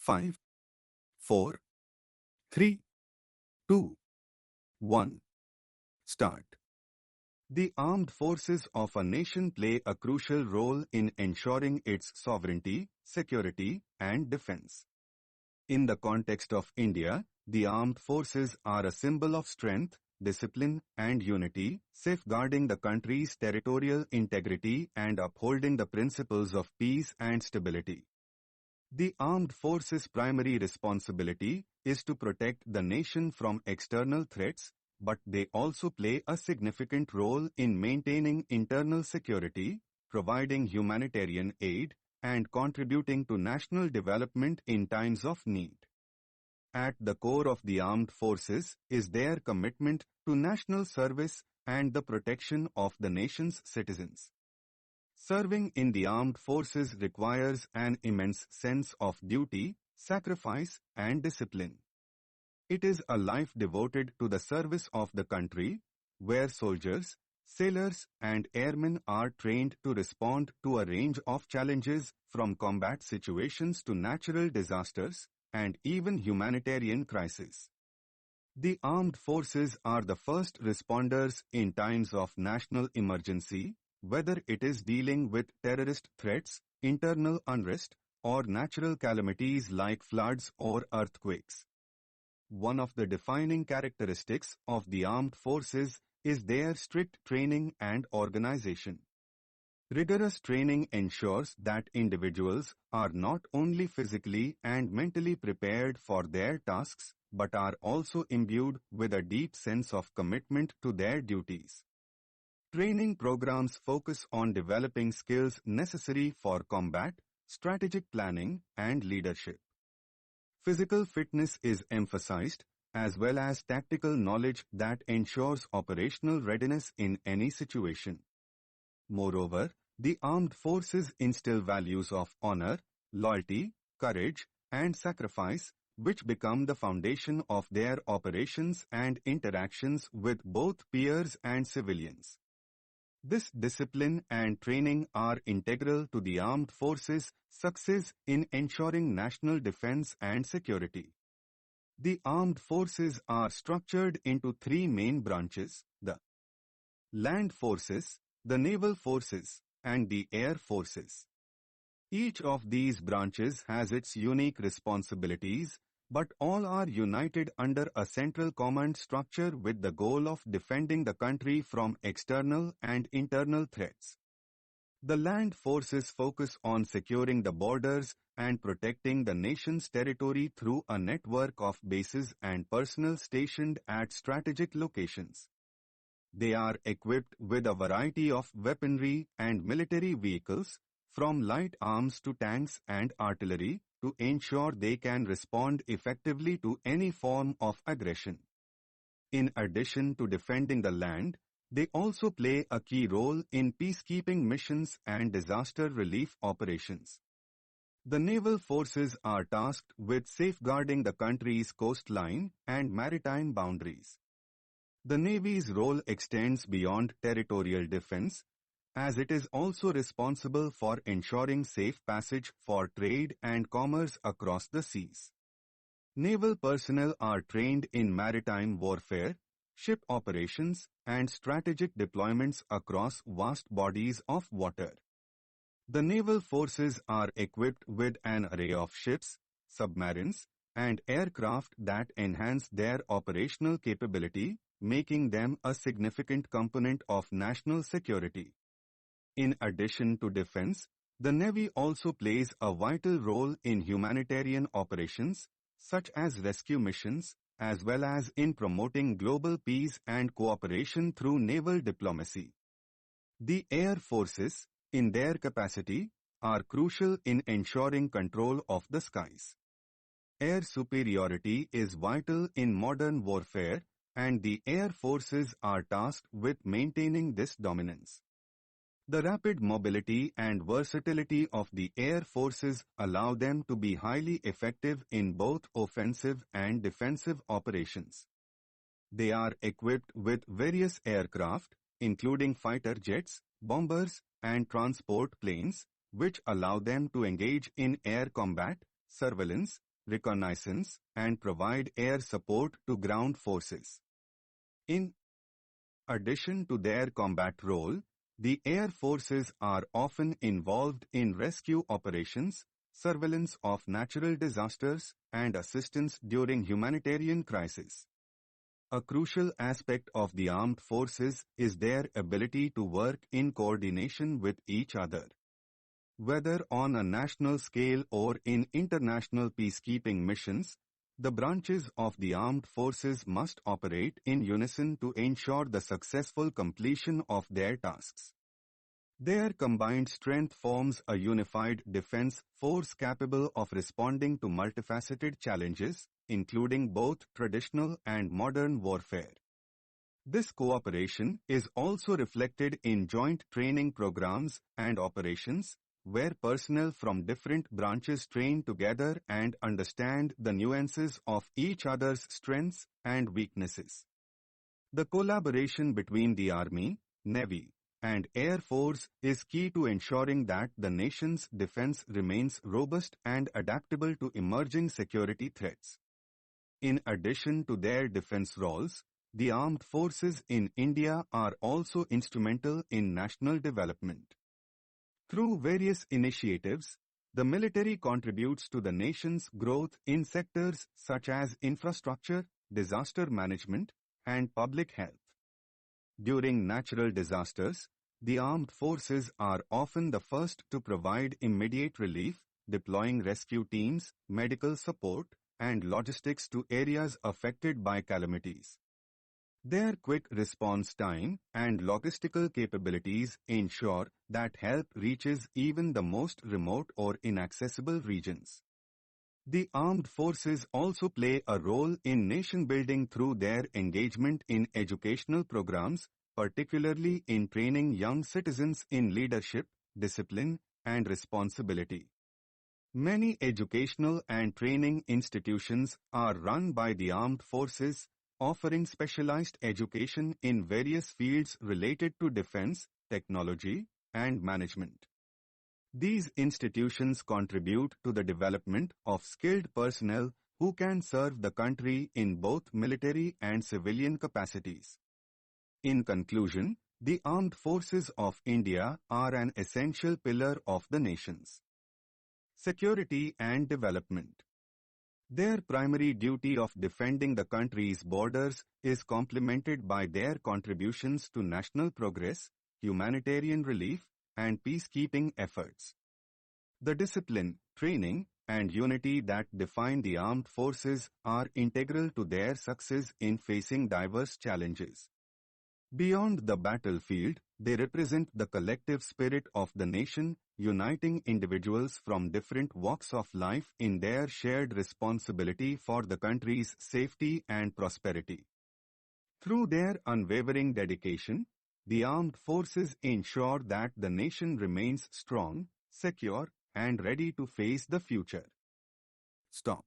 5, 4, 3, 2, 1. Start. The armed forces of a nation play a crucial role in ensuring its sovereignty, security, and defense. In the context of India, the armed forces are a symbol of strength, discipline, and unity, safeguarding the country's territorial integrity and upholding the principles of peace and stability. The armed forces' primary responsibility is to protect the nation from external threats, but they also play a significant role in maintaining internal security, providing humanitarian aid, and contributing to national development in times of need. At the core of the armed forces is their commitment to national service and the protection of the nation's citizens. Serving in the armed forces requires an immense sense of duty, sacrifice, and discipline. It is a life devoted to the service of the country, where soldiers, sailors, and airmen are trained to respond to a range of challenges from combat situations to natural disasters and even humanitarian crises. The armed forces are the first responders in times of national emergency, whether it is dealing with terrorist threats, internal unrest, or natural calamities like floods or earthquakes. One of the defining characteristics of the armed forces is their strict training and organization. Rigorous training ensures that individuals are not only physically and mentally prepared for their tasks, but are also imbued with a deep sense of commitment to their duties. Training programs focus on developing skills necessary for combat, strategic planning, and leadership. Physical fitness is emphasized, as well as tactical knowledge that ensures operational readiness in any situation. Moreover, the armed forces instill values of honor, loyalty, courage, and sacrifice, which become the foundation of their operations and interactions with both peers and civilians. This discipline and training are integral to the armed forces' success in ensuring national defense and security. The armed forces are structured into three main branches: the land forces, the naval forces, and the air forces. Each of these branches has its unique responsibilities, but all are united under a central command structure with the goal of defending the country from external and internal threats. The land forces focus on securing the borders and protecting the nation's territory through a network of bases and personnel stationed at strategic locations. They are equipped with a variety of weaponry and military vehicles, from light arms to tanks and artillery, to ensure they can respond effectively to any form of aggression. In addition to defending the land, they also play a key role in peacekeeping missions and disaster relief operations. The naval forces are tasked with safeguarding the country's coastline and maritime boundaries. The Navy's role extends beyond territorial defense, as it is also responsible for ensuring safe passage for trade and commerce across the seas. Naval personnel are trained in maritime warfare, ship operations, and strategic deployments across vast bodies of water. The naval forces are equipped with an array of ships, submarines, and aircraft that enhance their operational capability, making them a significant component of national security. In addition to defense, the Navy also plays a vital role in humanitarian operations, such as rescue missions, as well as in promoting global peace and cooperation through naval diplomacy. The air forces, in their capacity, are crucial in ensuring control of the skies. Air superiority is vital in modern warfare, and the air forces are tasked with maintaining this dominance. The rapid mobility and versatility of the air forces allow them to be highly effective in both offensive and defensive operations. They are equipped with various aircraft, including fighter jets, bombers, and transport planes, which allow them to engage in air combat, surveillance, reconnaissance, and provide air support to ground forces. In addition to their combat role, the air forces are often involved in rescue operations, surveillance of natural disasters, and assistance during humanitarian crises. A crucial aspect of the armed forces is their ability to work in coordination with each other. Whether on a national scale or in international peacekeeping missions, the branches of the armed forces must operate in unison to ensure the successful completion of their tasks. Their combined strength forms a unified defense force capable of responding to multifaceted challenges, including both traditional and modern warfare. This cooperation is also reflected in joint training programs and operations, where personnel from different branches train together and understand the nuances of each other's strengths and weaknesses. The collaboration between the Army, Navy, and Air Force is key to ensuring that the nation's defense remains robust and adaptable to emerging security threats. In addition to their defense roles, the armed forces in India are also instrumental in national development. Through various initiatives, the military contributes to the nation's growth in sectors such as infrastructure, disaster management, and public health. During natural disasters, the armed forces are often the first to provide immediate relief, deploying rescue teams, medical support, and logistics to areas affected by calamities. Their quick response time and logistical capabilities ensure that help reaches even the most remote or inaccessible regions. The armed forces also play a role in nation building through their engagement in educational programs, particularly in training young citizens in leadership, discipline, and responsibility. Many educational and training institutions are run by the armed forces, offering specialized education in various fields related to defense, technology, and management. These institutions contribute to the development of skilled personnel who can serve the country in both military and civilian capacities. In conclusion, the armed forces of India are an essential pillar of the nation's security and development. Their primary duty of defending the country's borders is complemented by their contributions to national progress, humanitarian relief, and peacekeeping efforts. The discipline, training, and unity that define the armed forces are integral to their success in facing diverse challenges. Beyond the battlefield, they represent the collective spirit of the nation, uniting individuals from different walks of life in their shared responsibility for the country's safety and prosperity. Through their unwavering dedication, the armed forces ensure that the nation remains strong, secure, and ready to face the future. Stop.